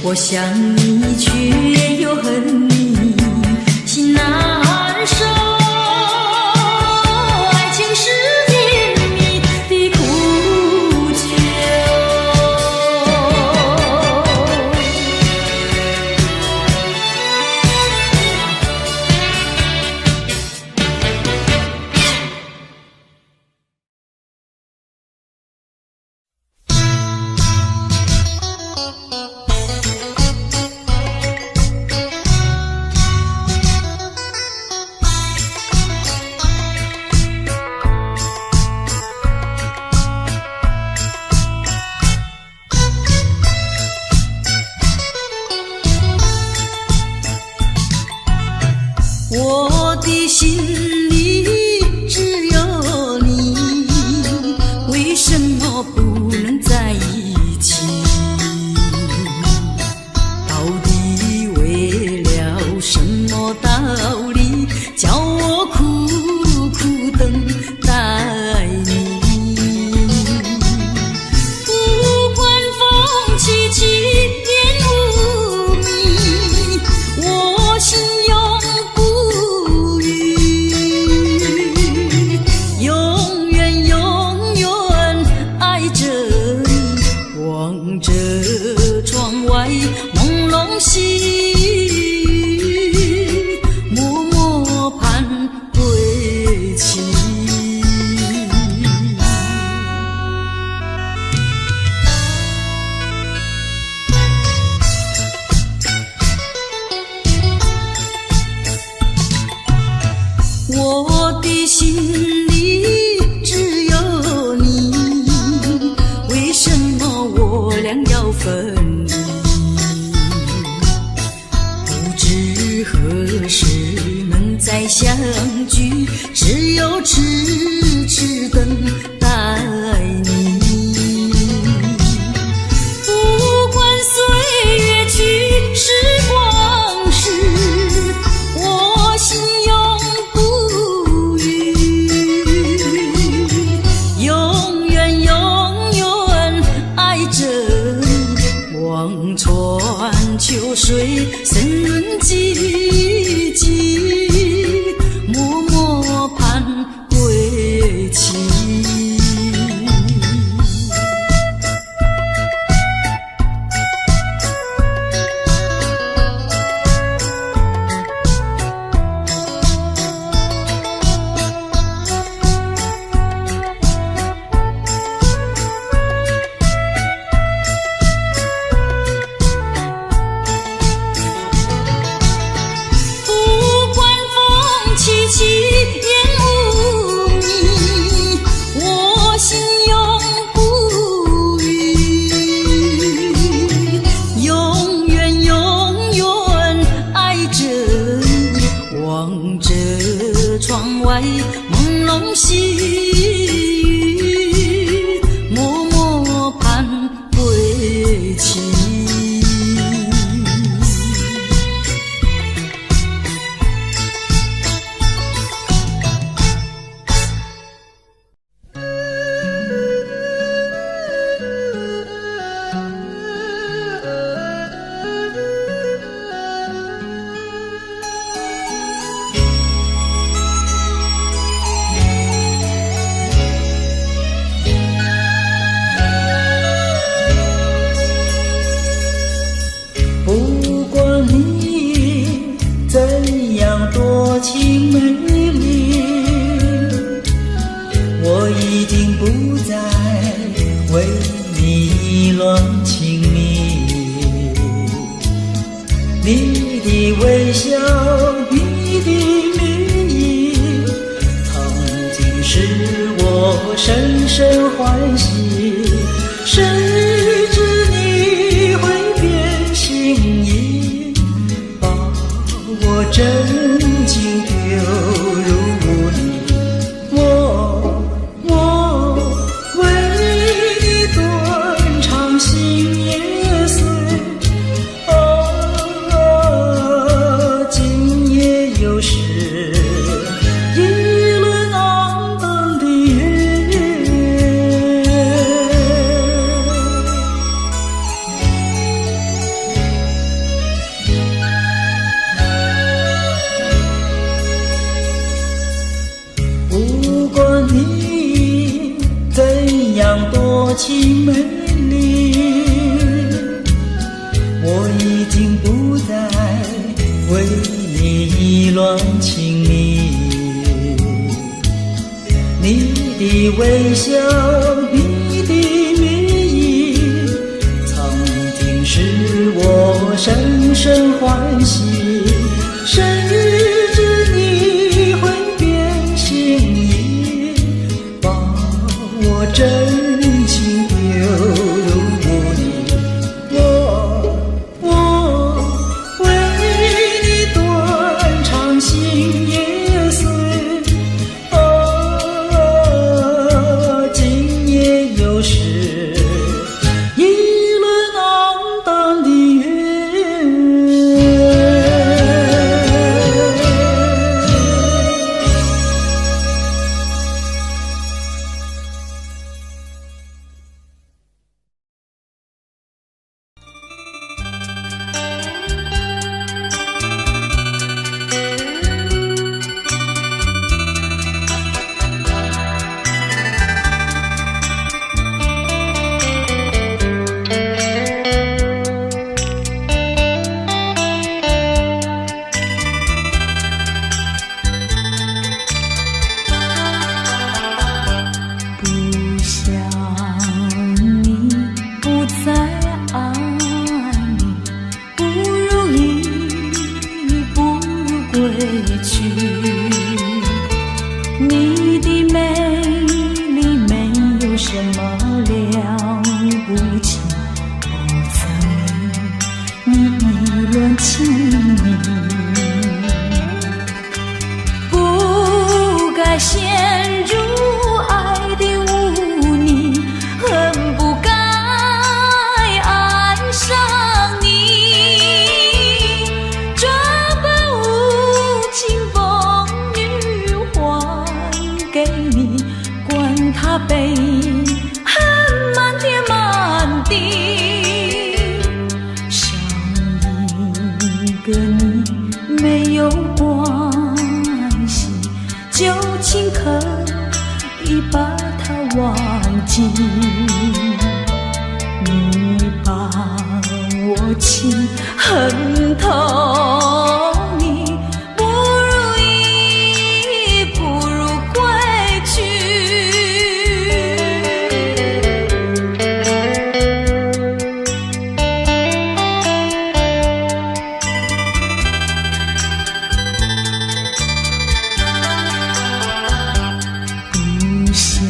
我想你却又恨你，心难受。爱情是甜蜜的苦酒。我的心里只有你，为什么不能在一起？到底为了什么道理，叫我苦苦等待你？不管风起起，烟雾迷，我心永不永远永远爱着你，望着窗外朦胧细雨，默默盼归期。我的心里只有你，为什么我俩要分离？不知何时能再相聚，只有痴痴等待你。不管岁月去，时光逝，我心永不永远永远爱着你，望穿秋水，深润寂寂，默默盼归期。望着窗外朦胧细雨，默默盼归期。多情美丽，我已经不再为你乱情迷。你的微笑，你的名义，曾经使我深深欢喜。谁知你会变心意，把我真情丢入污泥。我为你断肠心也碎，今夜又是一轮暗淡的月。微笑，你的面影，曾经使我深深欢喜。谁知你会变心意，把我真情丢入雾里。我为你断肠心也碎。今夜又是一轮黯淡的月。你的美丽没有什么了不起，不曾你意乱情迷，不该陷入爱的污泥，恨不该爱上你，这般无情风雨还给你，管他悲恨满天满地，伤一个你没有关系，就请可以把它忘记。你把我情恨透，你不如意，不如归去。不想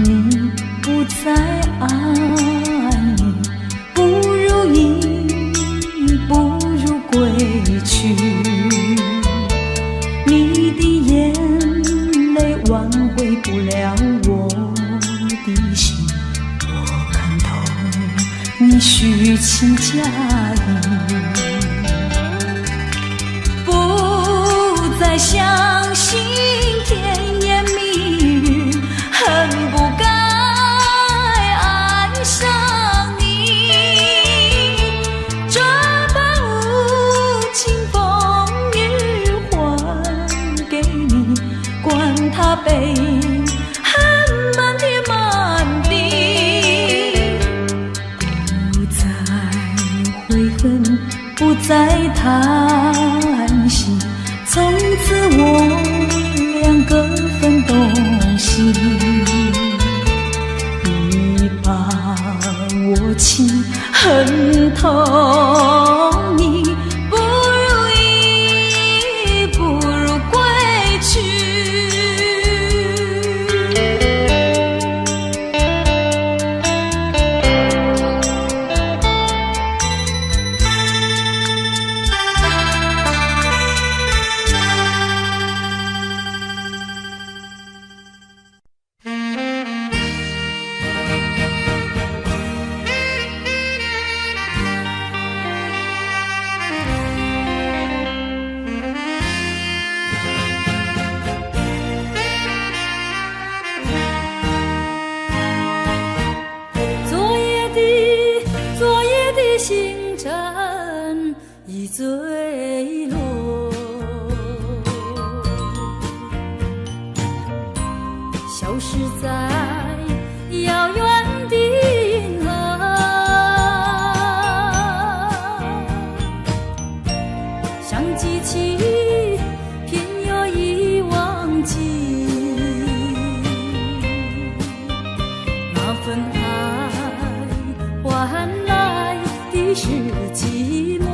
你，不再爱你，不如意，不如归去。你的眼泪挽回不了我的心，我看透你虚情假意，不再相信甜言蜜语，恨不该爱上你，这般无情风雨还给你，管他悲恨满天满地，不再悔恨，不再叹息，从此我两个分东西。你把我情恨透，你不如意，不如归去。昨夜的星辰已坠落，消失在遥远的银河，像记起偏又已忘记，是寂寞。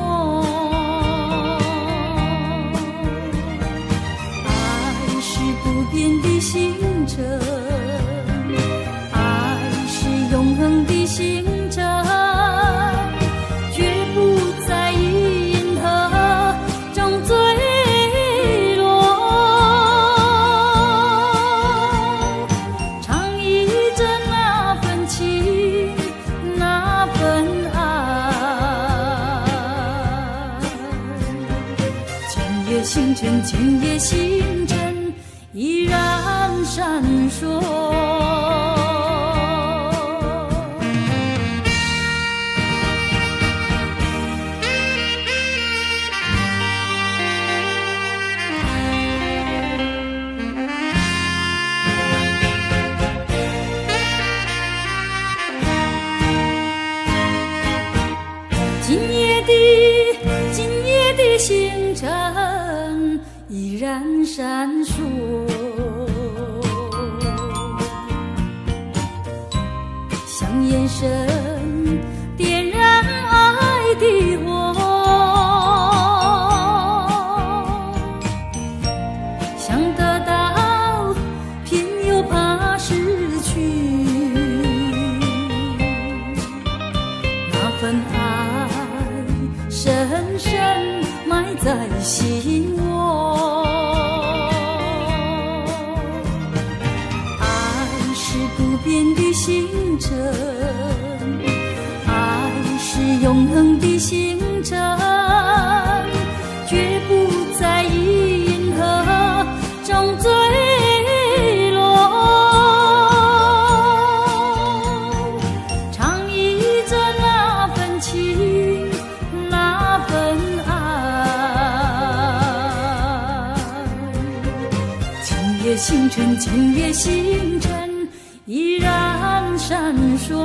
爱是不变的星辰，爱是永恒的星辰，绝不在银河中坠落。唱忆着那份情，那份爱。今夜星辰，今夜星辰依然闪烁。今夜的星辰依然闪烁，像眼神点燃爱的火，想得到偏又怕失去，那份爱深深埋在心窝。爱是不变的星辰，爱是永恒的星辰，绝不在银河中坠落。唱忆着那份情，那份爱。今夜星辰，今夜星辰依然闪烁。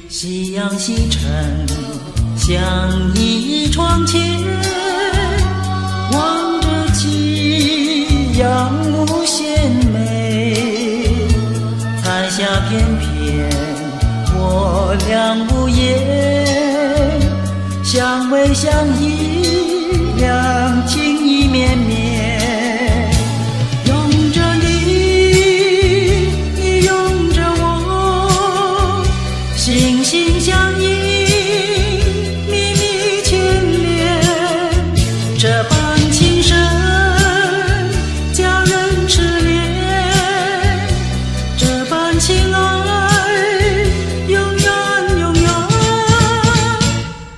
夕阳西沉，像一窗前，望着夕阳无限美。彩霞翩翩，我俩无言，相偎相依，两情意绵绵。拥着你，你拥着我，心心相印，密密牵连，这般情深，叫人痴恋，这般情爱，永远永远。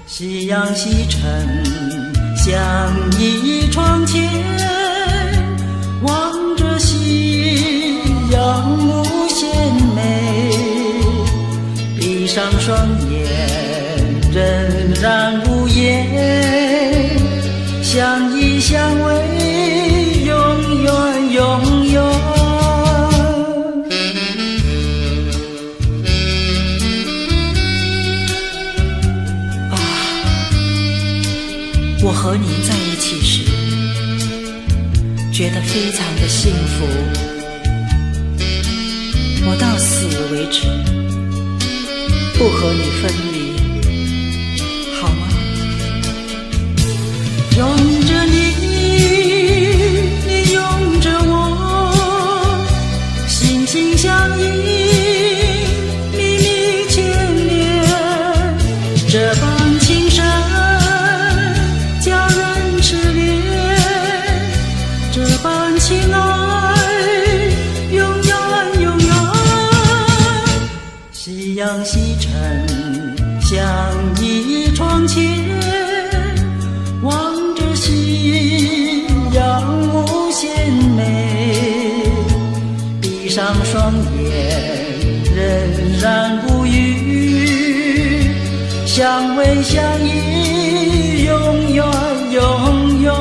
夕阳西沉，像一窗前，望着夕阳无限美。闭上双眼，仍然无言，相依相偎，永远永远。啊，我和你在一起时，觉得非常的幸福，我到死为止不和你分离，好吗？拥着你，你拥着我，心心相印，密密牵连，这般情深，叫人痴恋，这般情爱，永远永远。夕阳西沉，像一窗前，望着夕阳无限美。闭上双眼，仍然相偎相依，永远永远。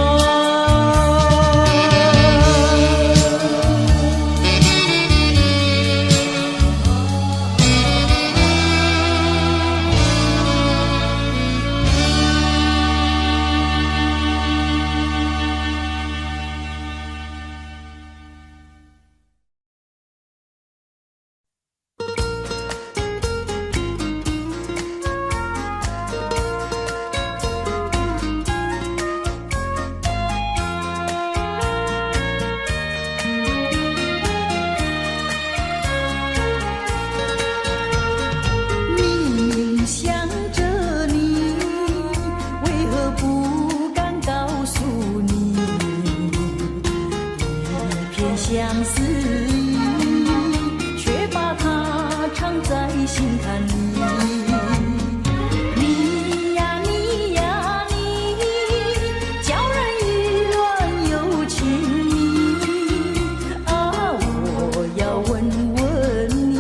相思意，却把它藏在心坎里。你呀你呀你，叫人意乱又情迷。啊，我要问问你，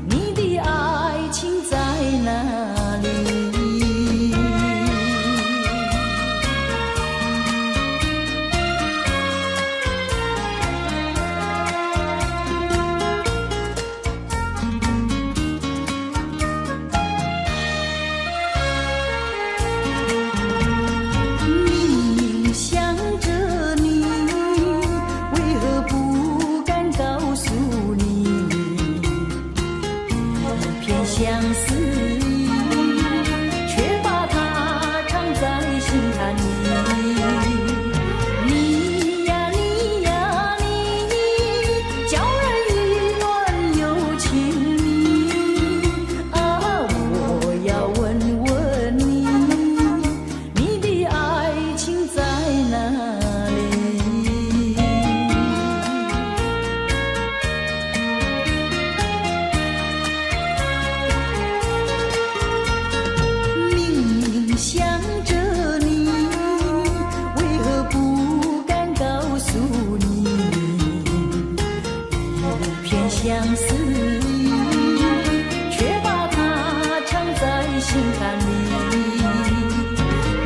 你的爱情在哪里？相思意，却把它藏在心坎里。你呀你呀你，叫人意乱又情迷。啊，我要问问你，你的爱情在哪里？想着你，为何不敢告诉你？一片相思意，却把它藏在心坎里。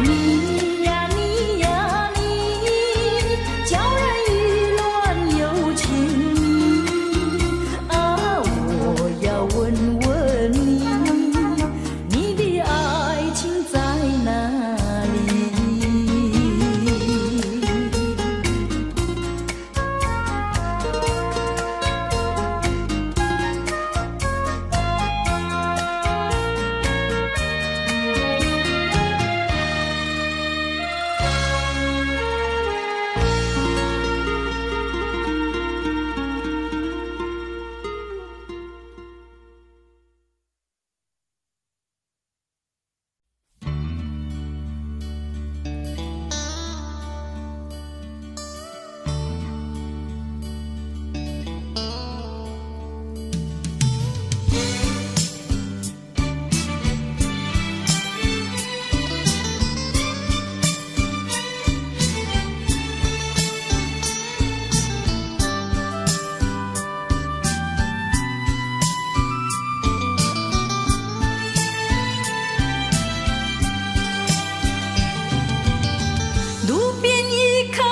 你呀你呀你，叫人意乱又情迷。啊，我要问问你，你的爱情在哪里？路边一棵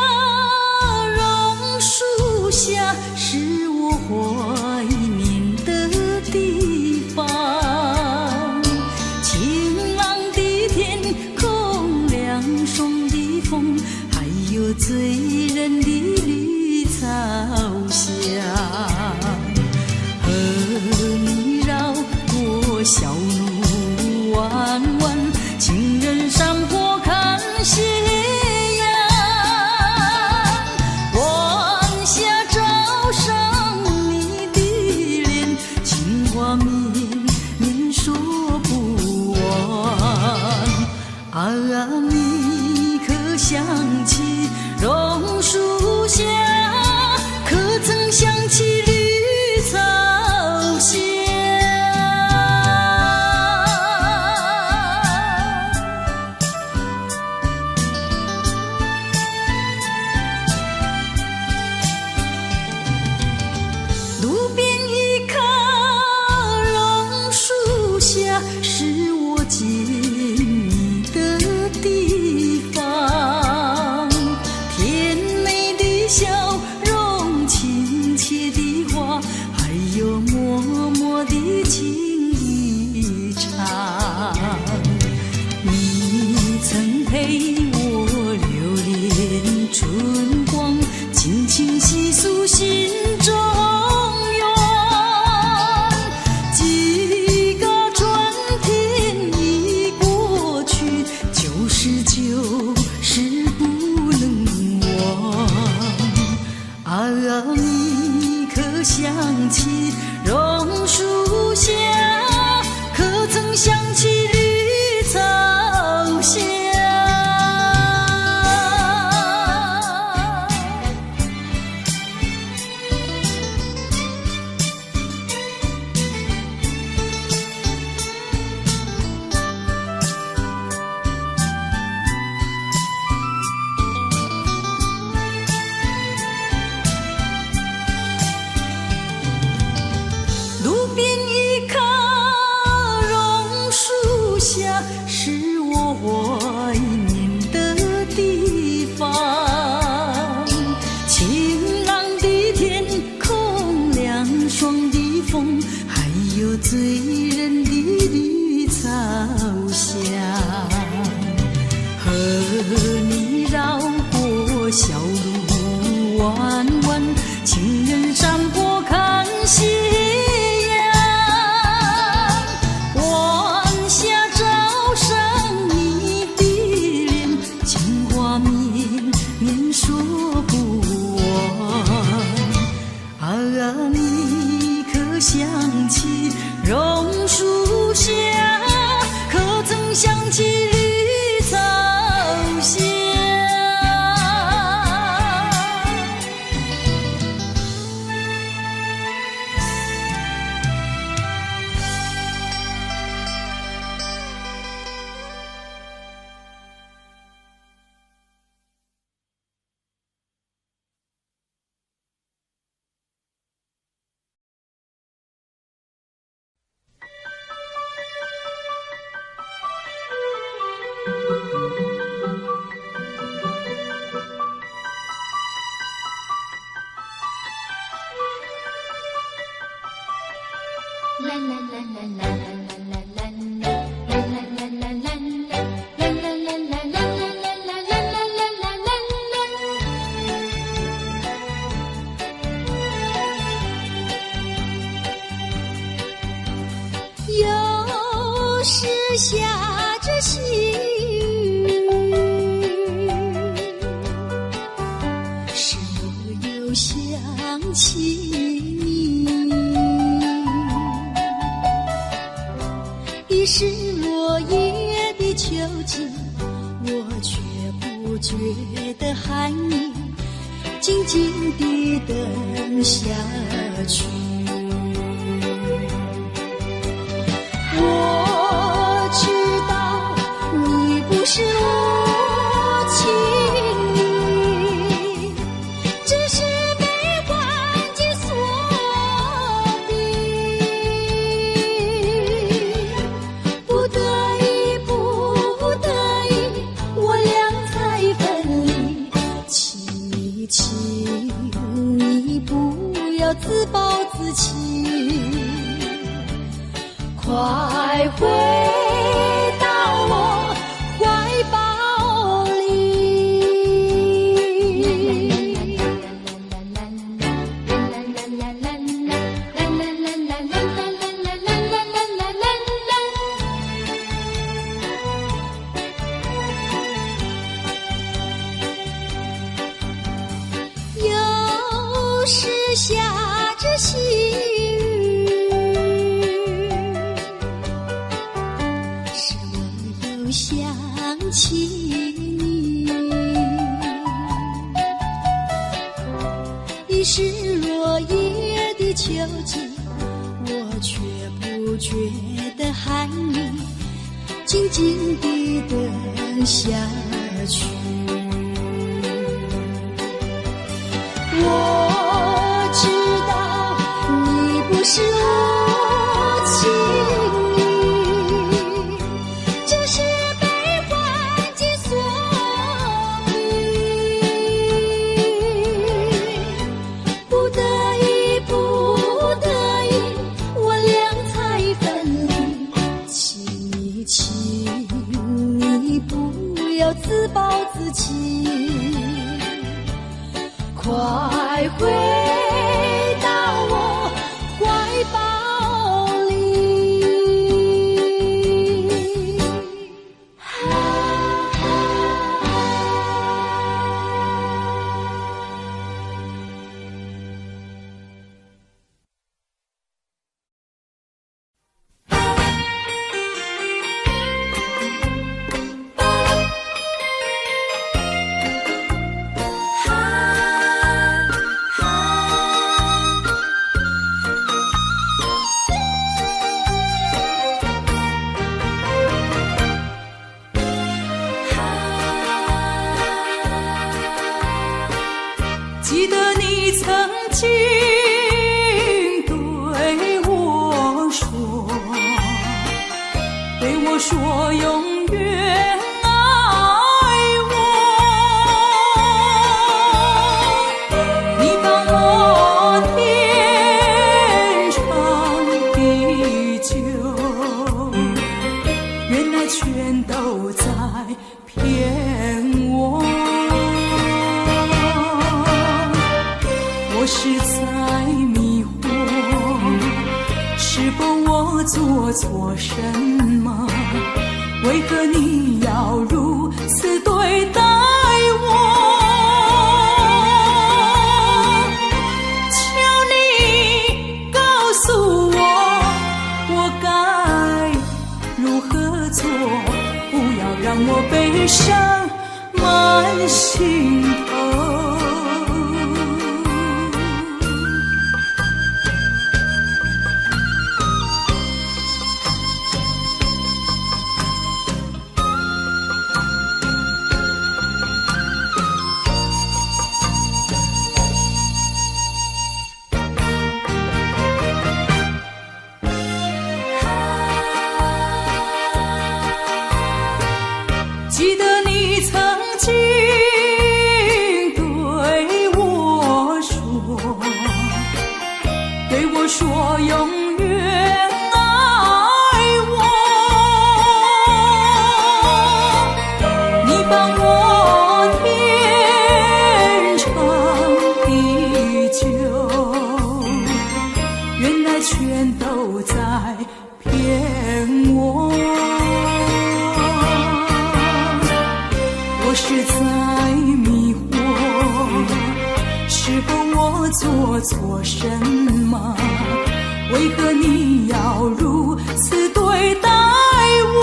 榕树下，是我怀念的地方。晴朗的天空，凉爽的风，还有醉人的绿草香。和你绕过小路弯弯，情人山坡看夕阳。晚霞照上你的脸，情话绵绵说不完。啊，你可想起榕树我留恋春光，轻轻细诉心中愿。几个春天已过去，就是不能忘。啊，你可想起榕树下，可曾想起绿草香？路边一棵榕树下，是我怀念的地方。晴朗的天空，凉爽的风，还有醉人的绿草香。和你绕过小路弯弯，情人山坡看夕阳。晚霞照上你的脸，情话绵绵说不完。啊，你可想起榕树下，可曾想起绿草香？有时下着细雨，使我又想起你。已是落叶的秋季，我却不觉得寒意，静静地等下去。我知道你不是无情意，只是被环境所逼，不得已，我俩才分离。请你不要自暴自弃，快回到我怀抱里。有时下着细雨，想起你。已是落叶的秋季，我却不觉得寒意，静静地等下去。我知道你不是无情意，只是被环境所逼，不得已，我俩才分离。请你不要自暴经对我说永远爱我，你帮我天长地久，原来全都在骗我。我是在迷惑，是否我做错什么？为何你要如此对待我？求你告诉我，我该如何做？不要让我悲伤满心头。记得你曾经对我说永远爱我，你帮我天长地久，原来全都在骗我。我是在迷惑，是否我做错什么？为何你要如此对待我？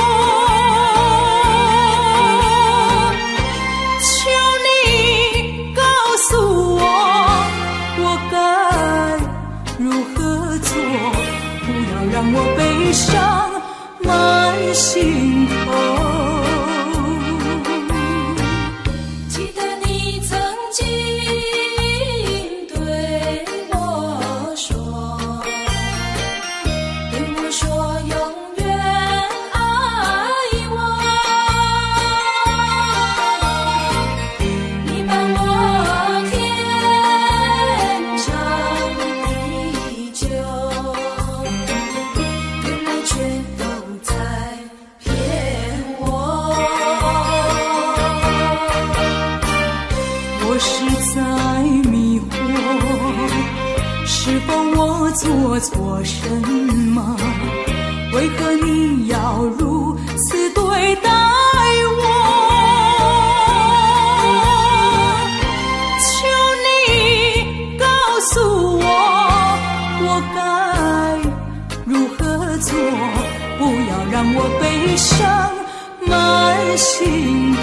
求你告诉我，我该如何做？不要让我悲伤满心头。我是在迷惑，是否我做错什么？为何你要如此对待我？求你告诉我，我该如何做？不要让我悲伤满心头。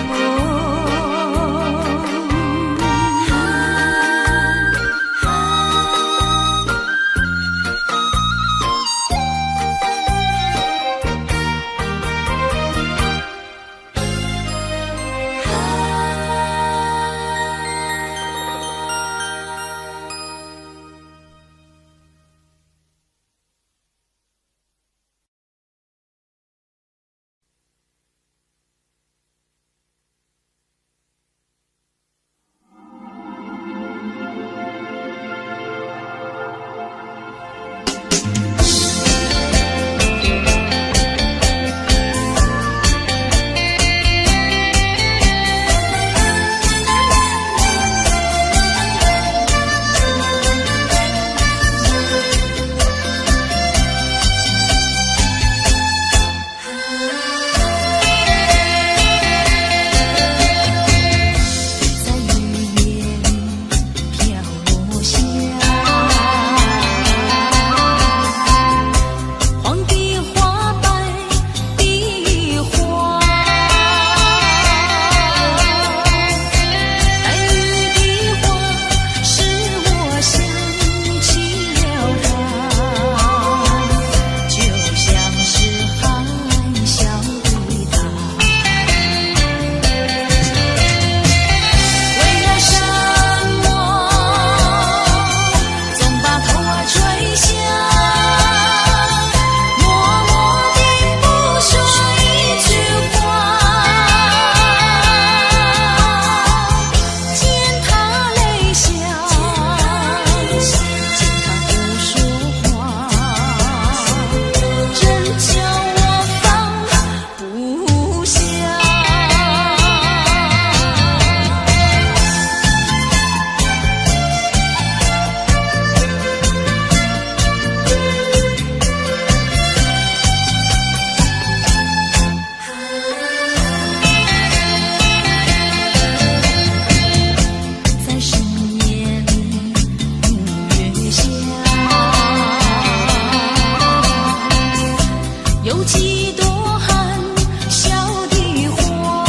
几朵含笑的花，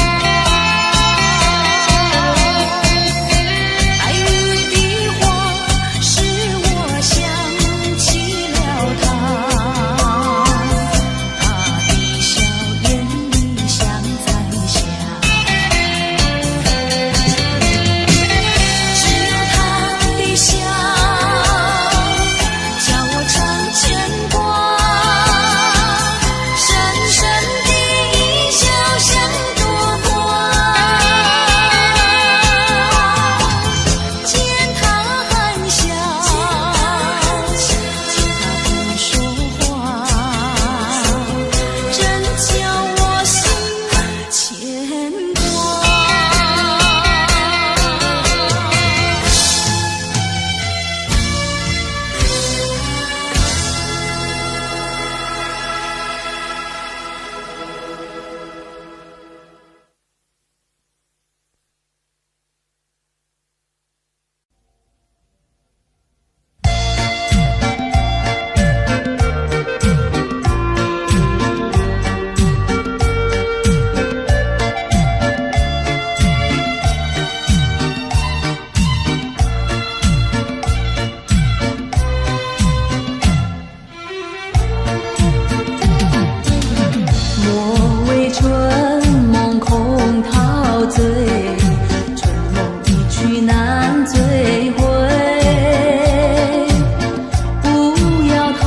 爱雨的花使我想起了他，他的笑眼里像在笑，只有他的笑叫我常牵挂，深深的一笑像朵花，见他含笑，见他不说话，真叫我心牵挂。莫为春梦空陶醉，春梦一去难追回。不要陶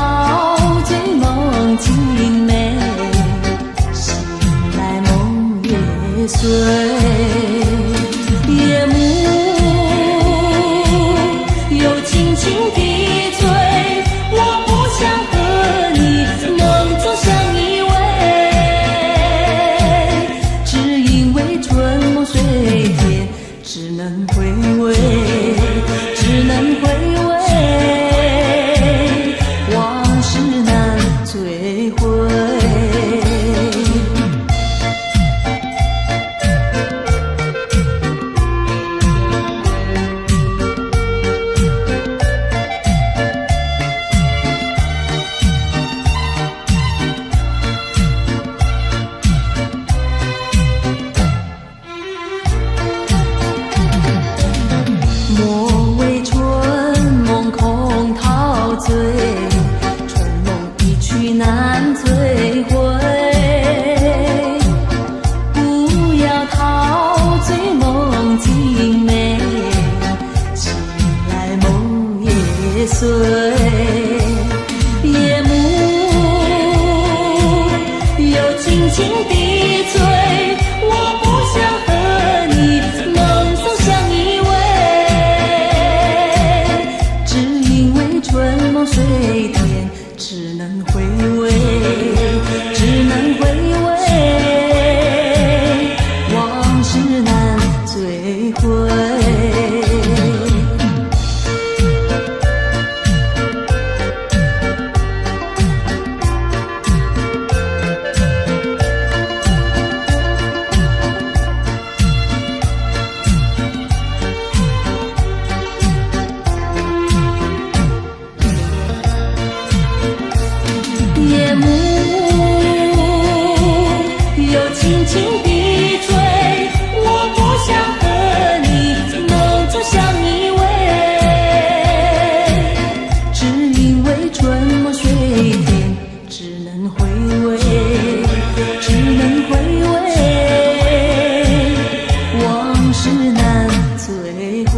醉梦境美，醒来梦也碎。夜幕又轻轻地吹，我不想和你梦中相依偎，只因为春梦水天，只能回味，只能回味，往事难追回。莫为春梦空陶醉，春梦一去难追回。不要陶醉梦境美，醒来梦也碎。夜幕又轻轻地吹，我不想和你梦中相依偎，只因为春梦水天，只能回味，只能回味，往事难追回。夜幕又轻轻地吹，我不想和你梦中相依偎，只因为春梦水天，只能回味，只能回味，往事难追回。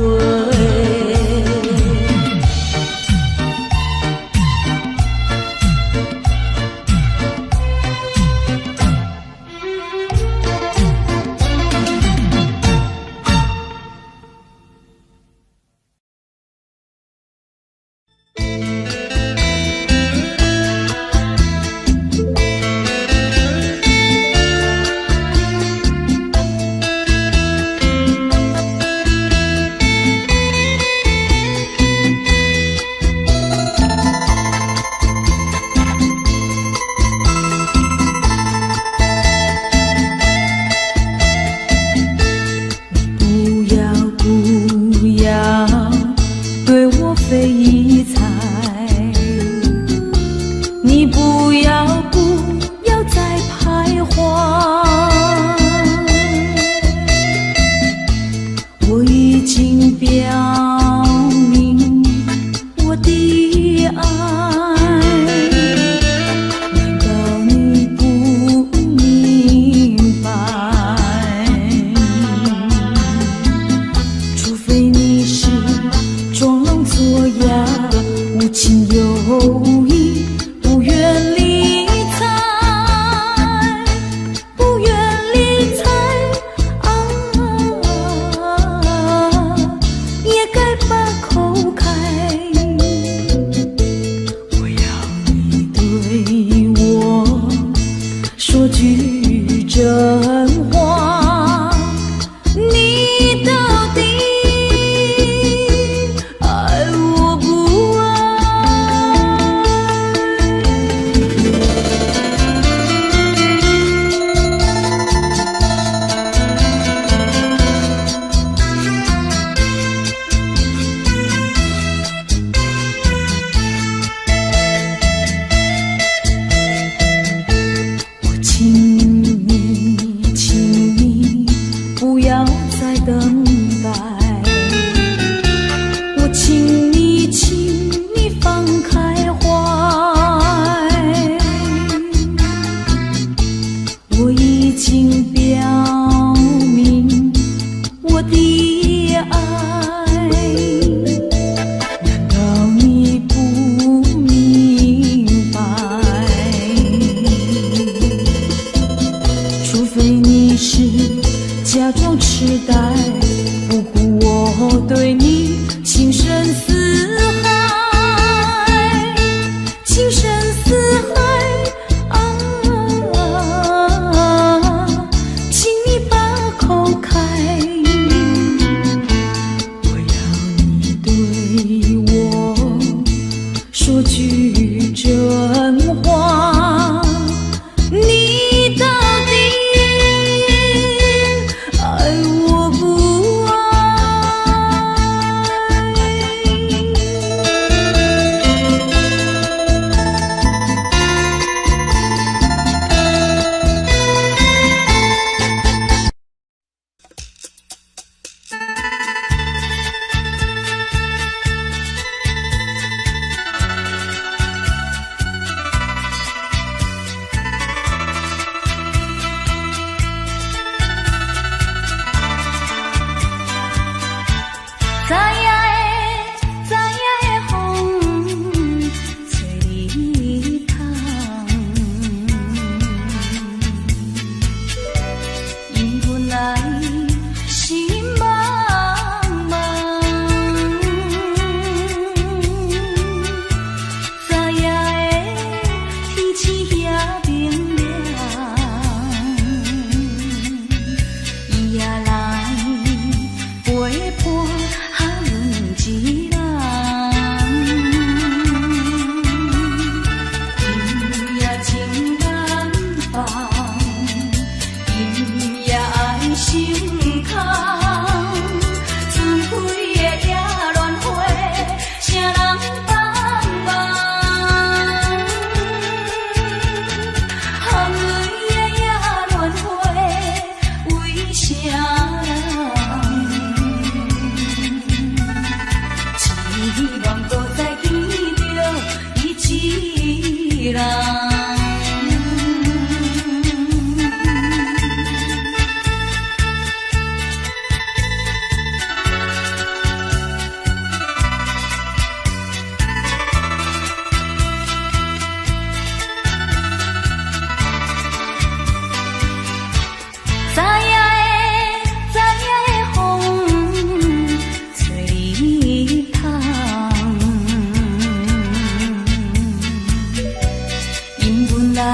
来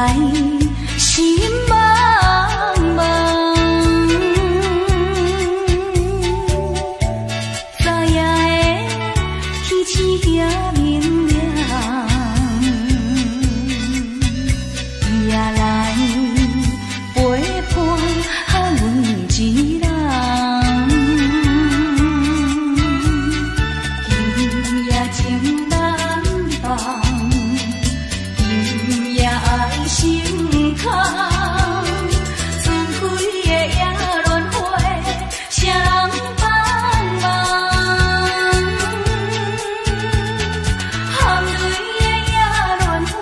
心茫茫，早夜的天星也明亮，伊也来陪伴阮一人。情难放，伊也爱心空，春归的夜轮回，谁人帮忙？含泪的夜轮回，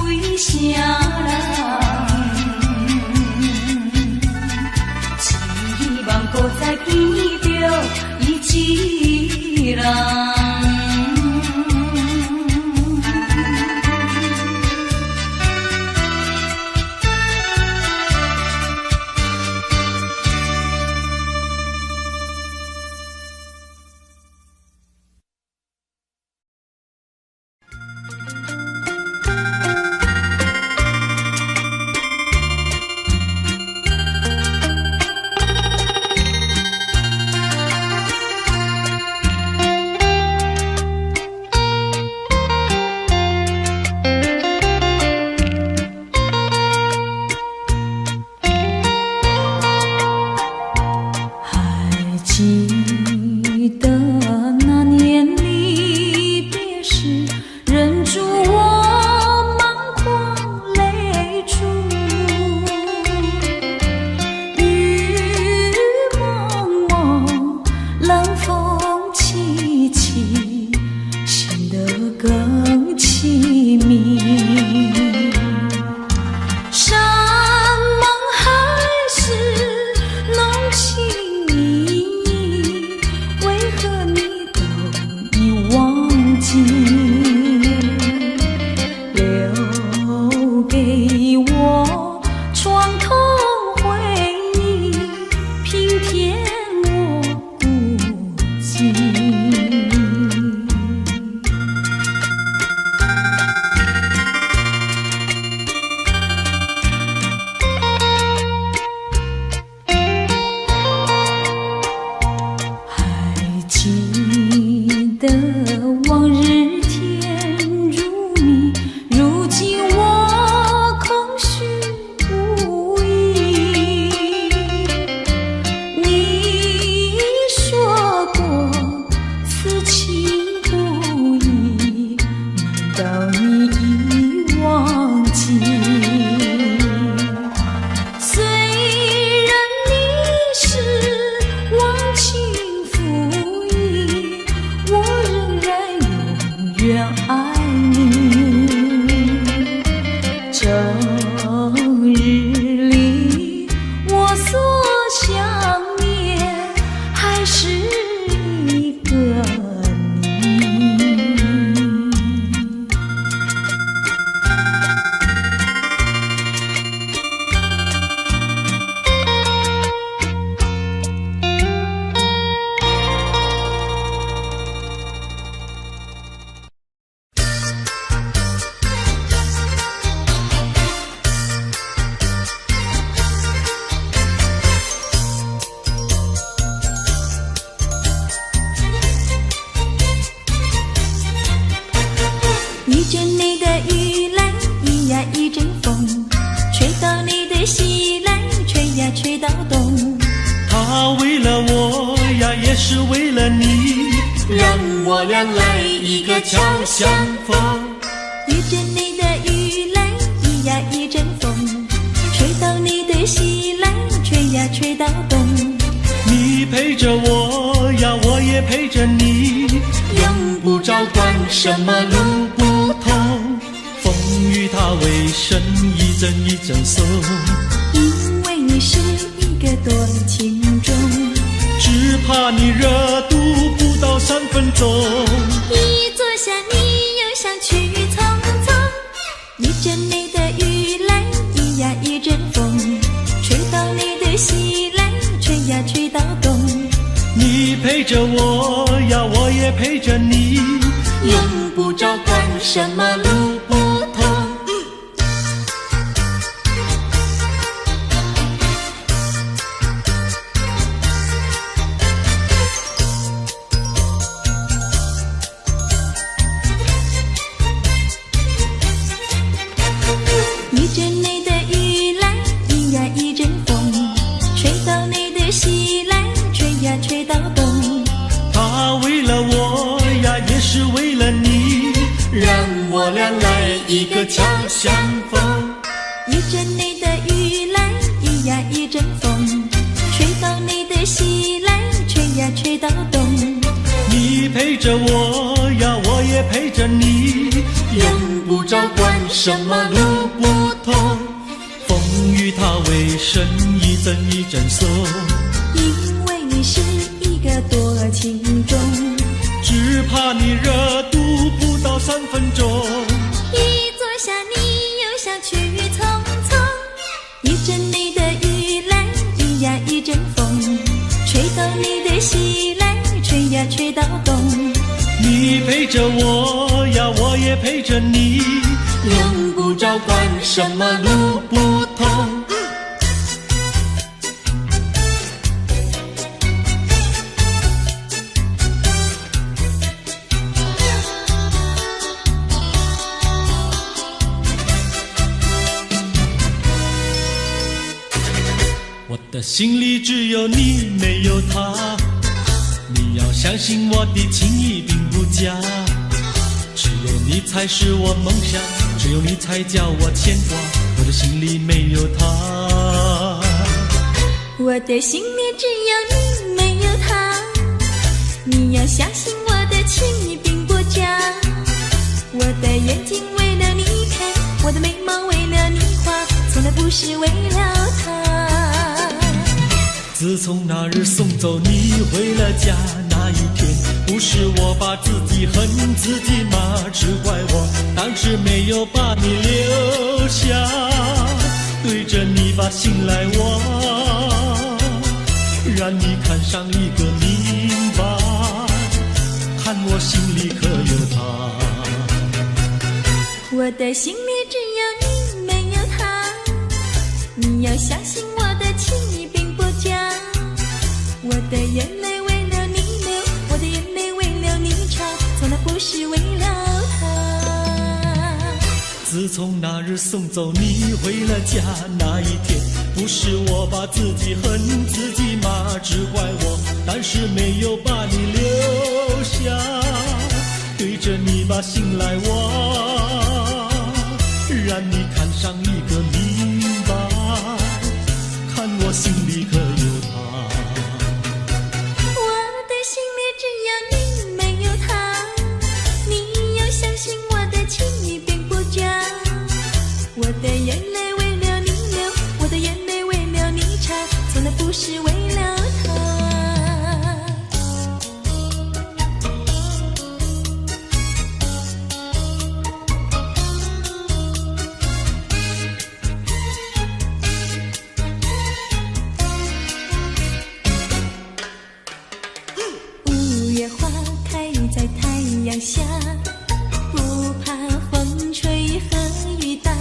为啥人？希望搁再见到伊一人。相逢，遇见你的雨来，一呀一阵风，吹到你的心来，吹呀吹到东。你陪着我呀，我也陪着你，用不着管什么路不同，风雨它为身一阵一阵送，因为是一个多情种，只怕你热度不到3分钟。一坐下你又想去匆匆，遇见你的雨来，一呀一阵风，吹到你的心来，吹呀吹到东。你陪着我呀，我也陪着你，用不着管什么路不同。阵你的雨来，一呀一阵风，吹到你的西来，吹呀吹到东。他为了我呀，也是为了你，让我俩来一个巧相逢。一阵你的雨来，一呀一阵风，吹到你的西来，吹呀吹到东。你陪着我呀，我也陪着你，用不着管什么路不同。风雨它为生，一阵一阵送，因为是一个多情种，只怕你热度不到3分钟。一坐下你又想去匆匆。一阵你的雨来，一呀一阵风，吹到你的西来，吹呀吹到东。你陪着我呀，我也陪着你，用不着管什么路不同。我的心里只有你，没有他。你要相信我的情意并不假，只有你才是我梦想，只有你才叫我牵挂。我的心里没有他，我的心里只有你，没有他。你要相信我的情意并不假，我的眼睛为了你开，我的眉毛为了你画，从来不是为了他。自从那日送走你回了家那一天，不是我把自己恨自己吗？只怪我当时没有把你留下，对着你把心来挖，让你看上一个明白，看我心里可有他。我的心里只有你，没有他。你要相信我的情意并不假，我的眼泪为了你流，我的眼泪为了你擦，从来不是为了他。自从那日送走你回了家那一天，不是我把自己恨自己吗？只怪我当时没有把你留下，对着你把心来挖，让你看上一个明白，看我心里可有他。我的心里只有你，没有他。你要相信我的情意并不假，我的眼泪为了你流，我的眼泪为了你擦，从来不是为了他。下不怕风吹和雨打，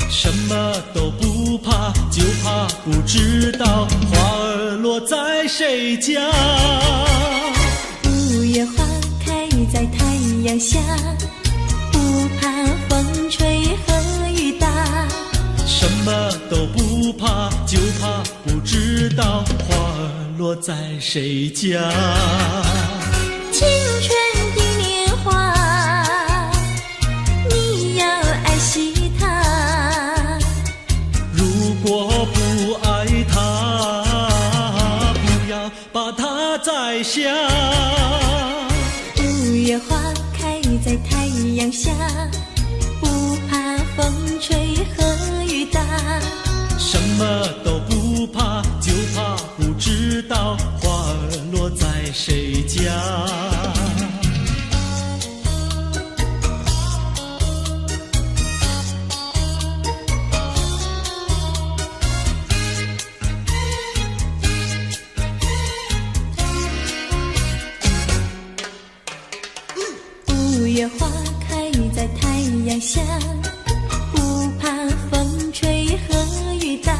什么都不怕，就怕不知道花儿落在谁家。五月花开在太阳下，不怕风吹和雨打。什么都不怕，就怕不知道花儿落在谁家。青春的年华，你要爱惜它。如果不爱它，不要把它摘下。五月花开在太阳下，不怕风吹和雨打。什么都不怕，就怕不知道花儿落在谁家。五月花开在太阳下，不怕风吹和雨打。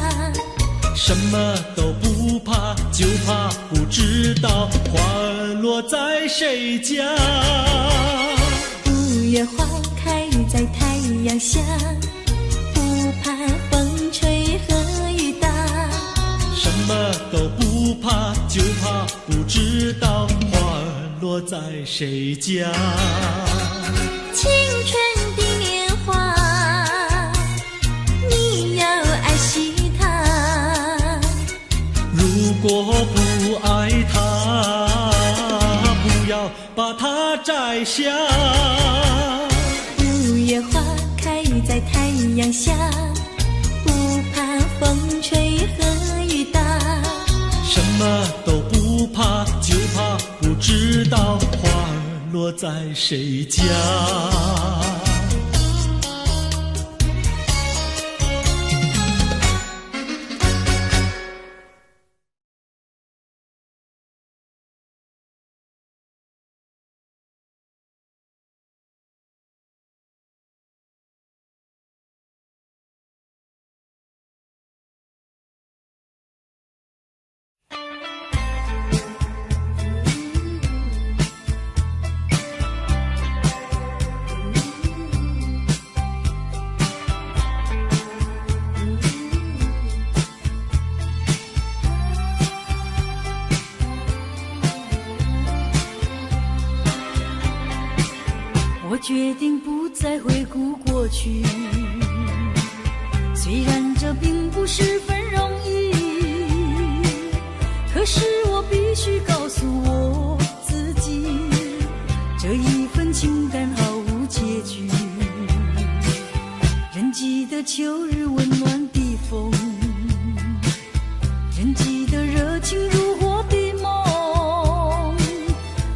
什么都不怕，就怕不知道花儿落在谁家。五月花开在太阳下，不怕在谁家？青春的年华，你要爱惜它。如果不爱它，不要把它摘下。五月花开在太阳下，不怕风吹和雨打。什么都不怕，就怕不知道花儿落在谁家。我决定不再回顾过去，虽然这并不十分容易，可是我必须告诉我自己，这一份情感毫无结局。仍记得秋日温暖的风，仍记得热情如火的梦，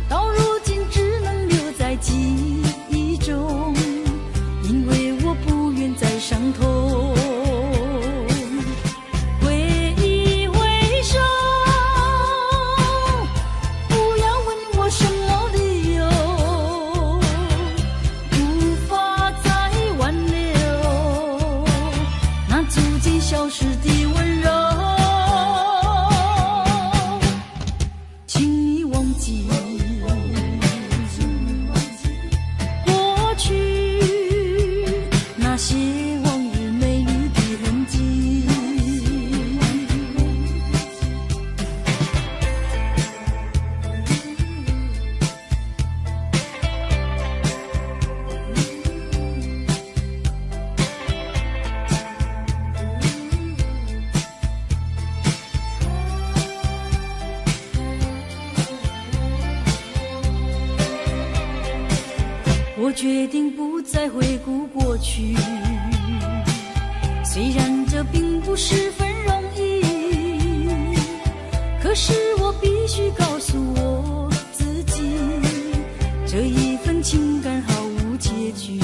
到如今只能留在记忆中，因为我不愿再伤痛。挥一挥手，不要问我什么理由，无法再挽留那逐渐消失的温柔。请你忘记过去那些往日美丽的痕迹。我决定不再回顾过去，虽然这并不十分容易，可是我必须告诉我自己，这一份情感毫无结局。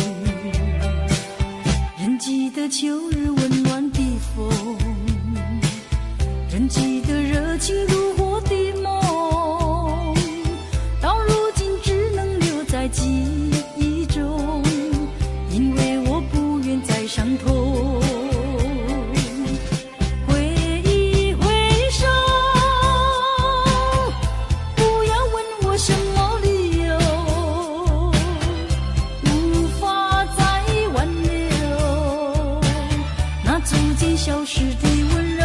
仍记得秋日温暖的风，仍记得热情如火的梦，到如今只能留在记忆中，因为我不愿再伤痛。挥一挥手，不要问我什么理由，无法再挽留那逐渐消失的温柔。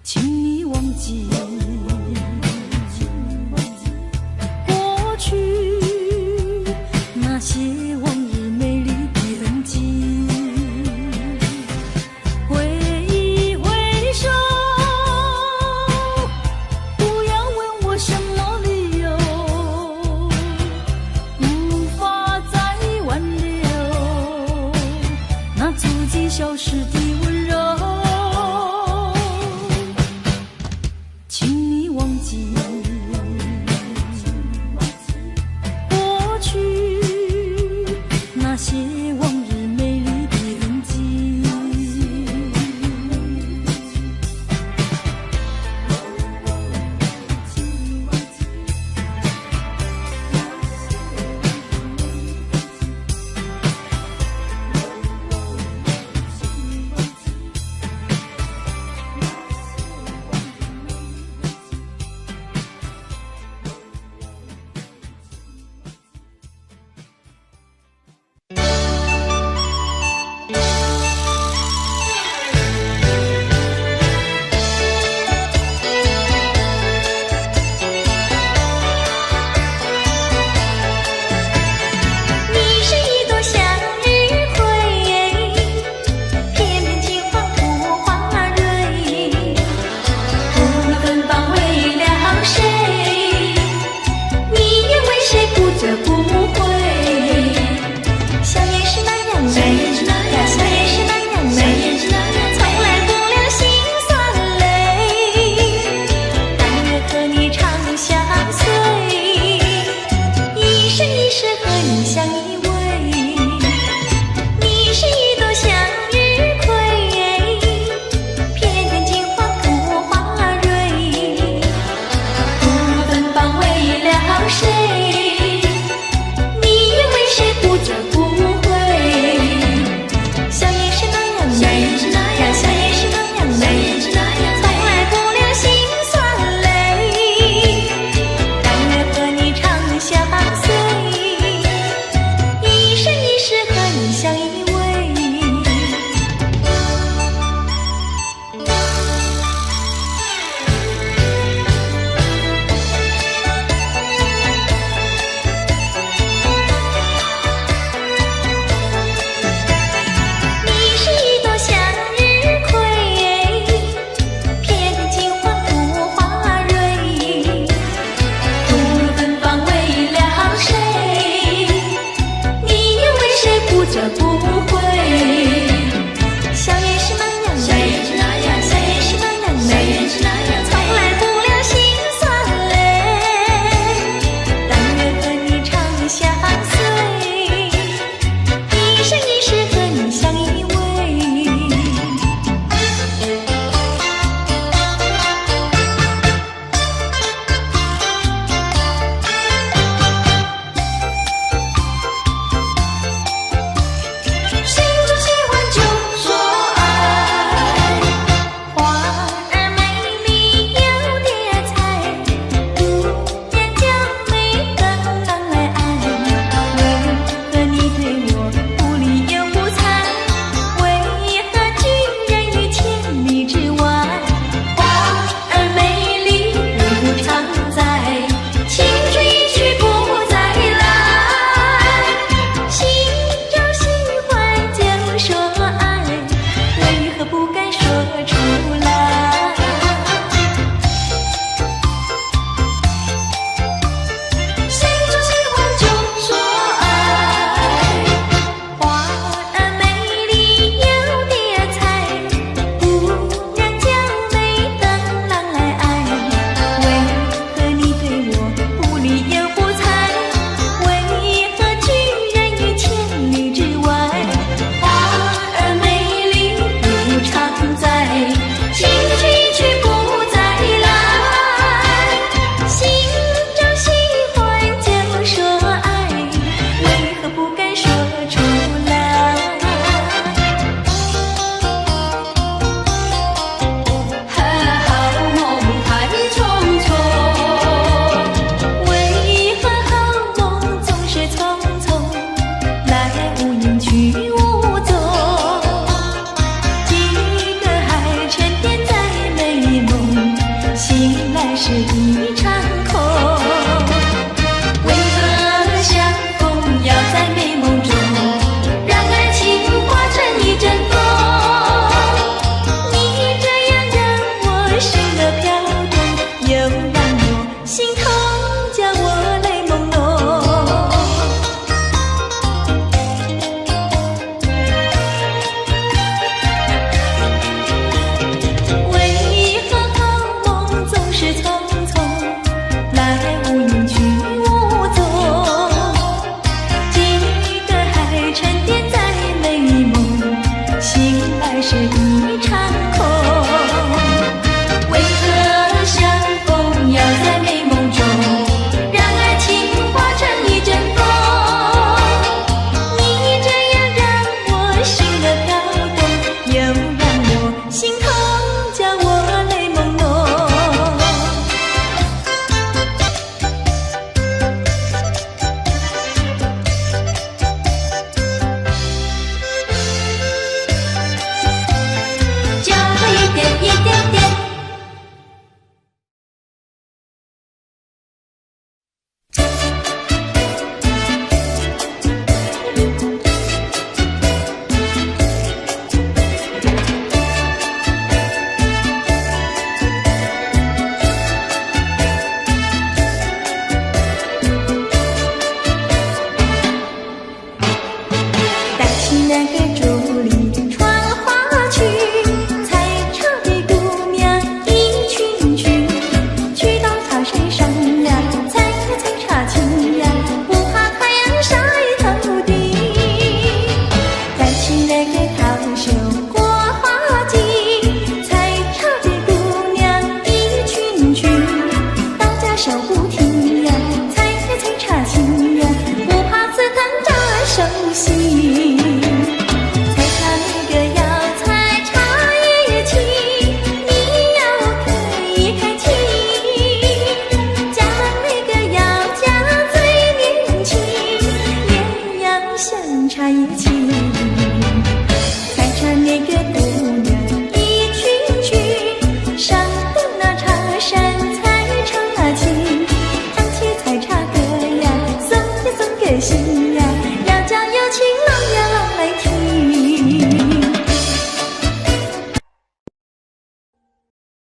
请你忘记过去那些往日美丽的痕迹。挥一挥手，不要问我什么理由，无法再挽留那逐渐消失的温柔。请你忘记过去那些往日美丽的痕迹。这不会。小燕是那样，小燕是那样，小燕是那样，小燕是那样，从来不流心酸泪。但愿和你长相随，一生一世和你相依偎。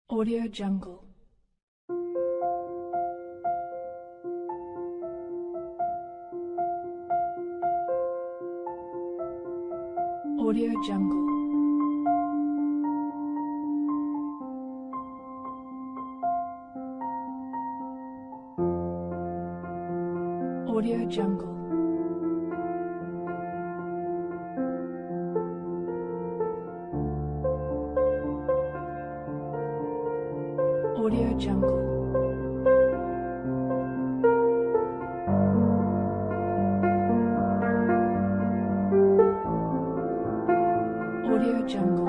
Audio Jungle. Audio Jungle. Audio Jungle. Audio Jungle. Audio Jungle.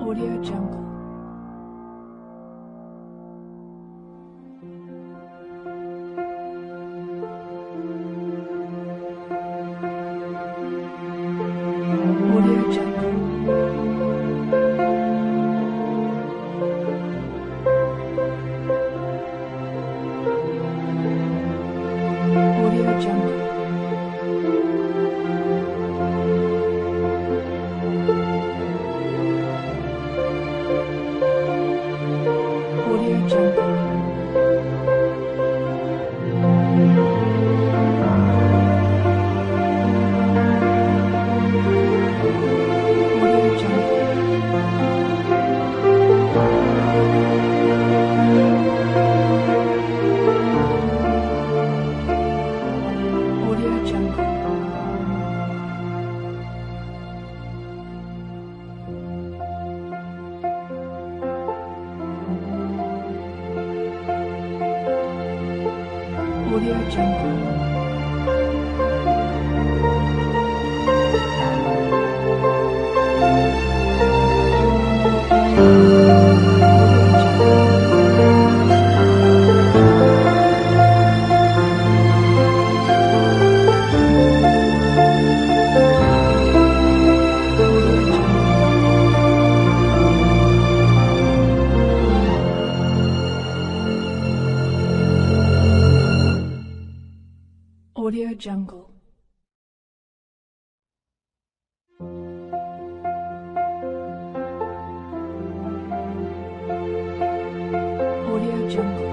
Audio Jungle. Audio Jungle. Audio Jungle. Audio Jungle. Audio Jungle. Audio Jungle. Audio Jungle. Audio Jungle. Audio Jungle.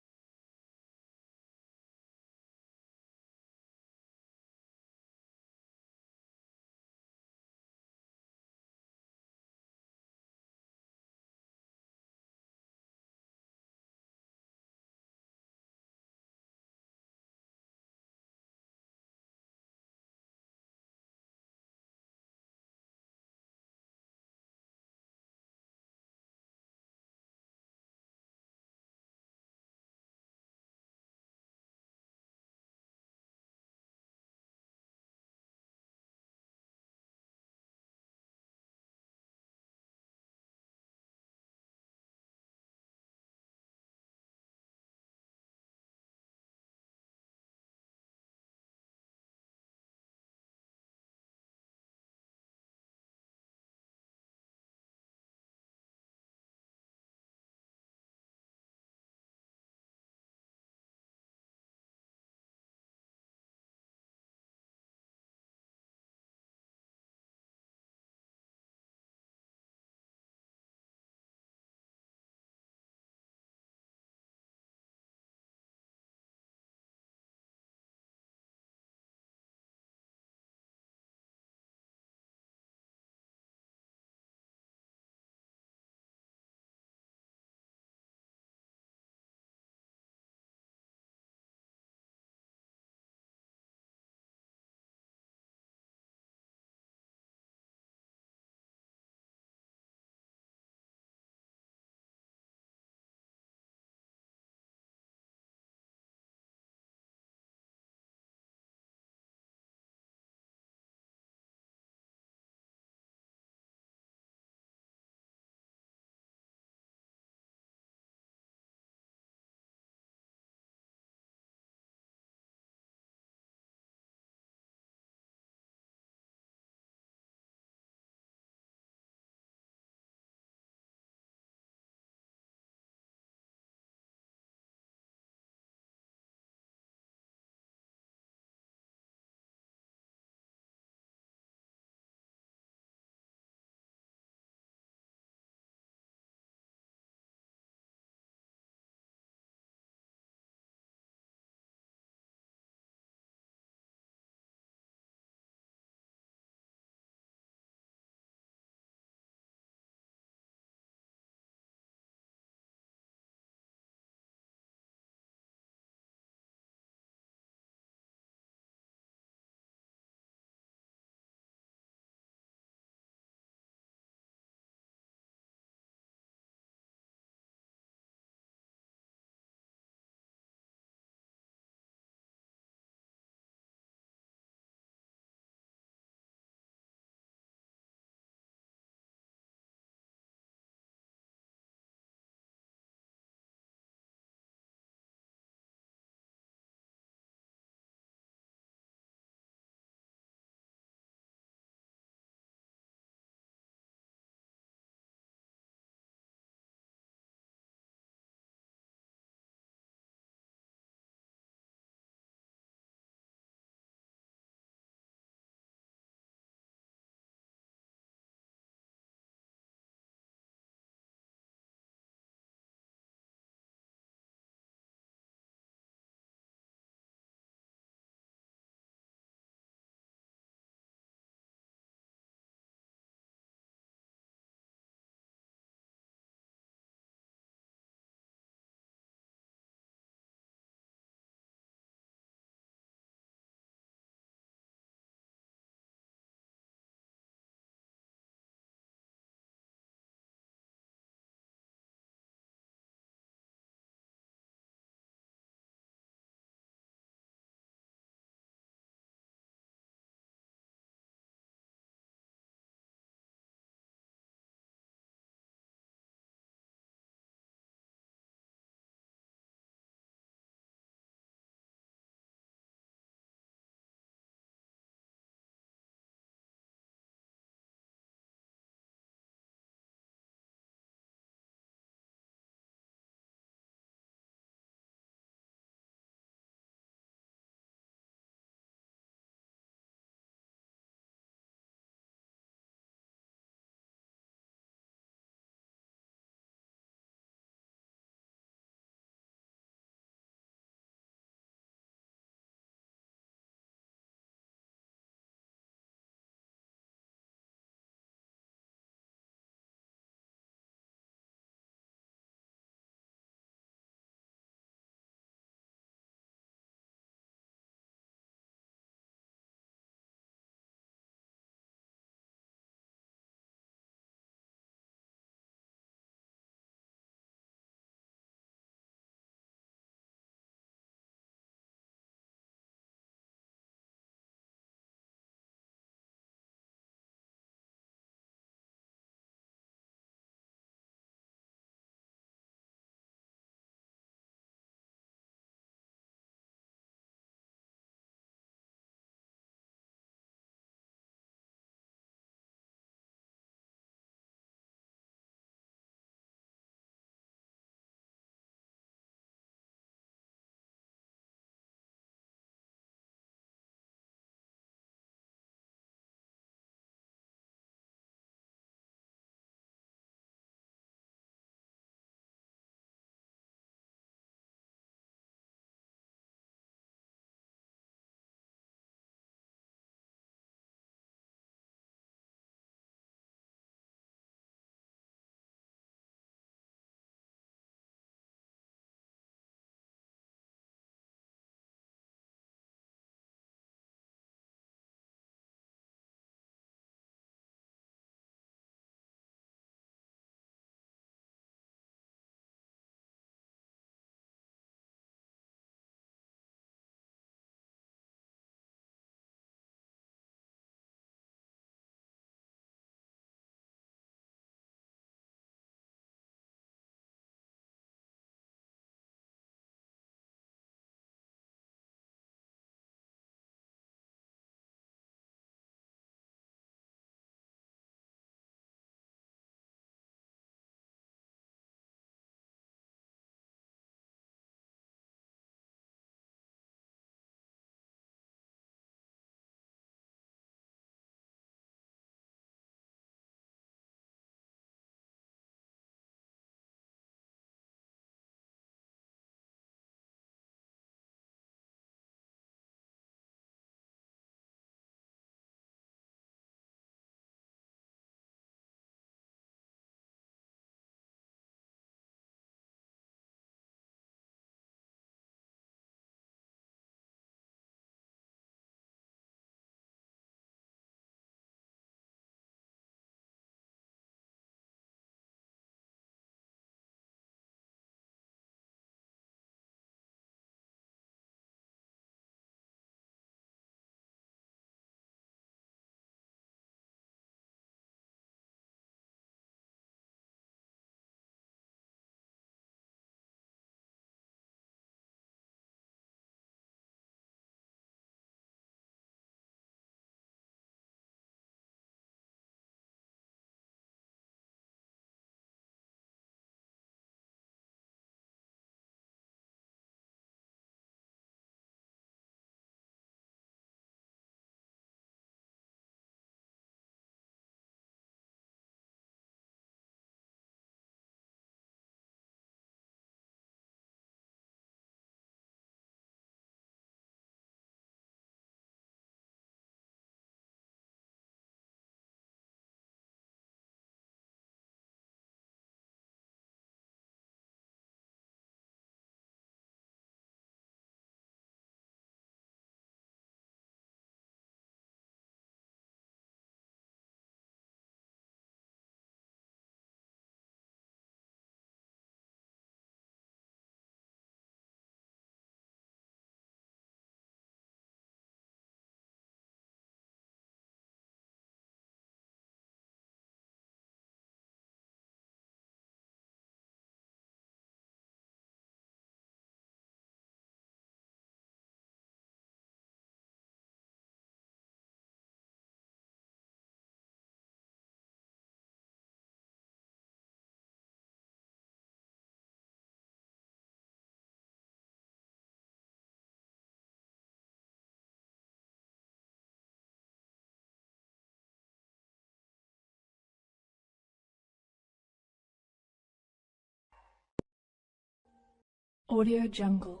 Audio Jungle.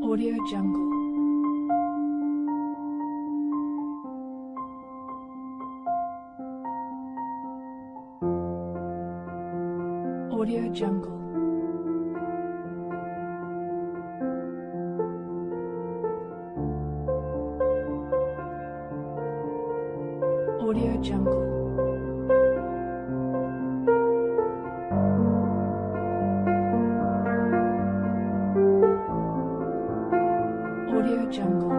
Audio Jungle. Audio Jungle. Audio Jungle. Audio Jungle.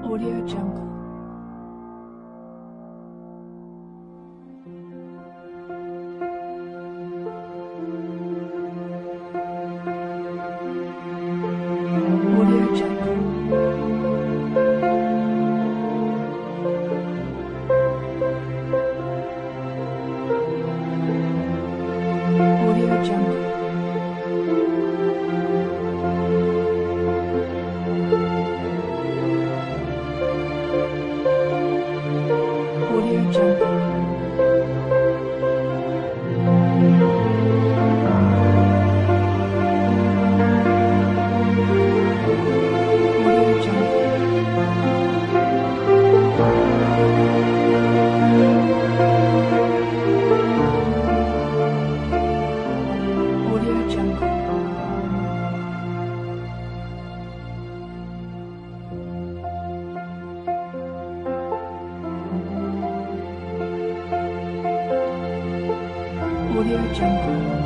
Audio Jungle. Audio Jungle. Audio Jungle. Audio Jungle. Audio Jungle. Audio Jungle.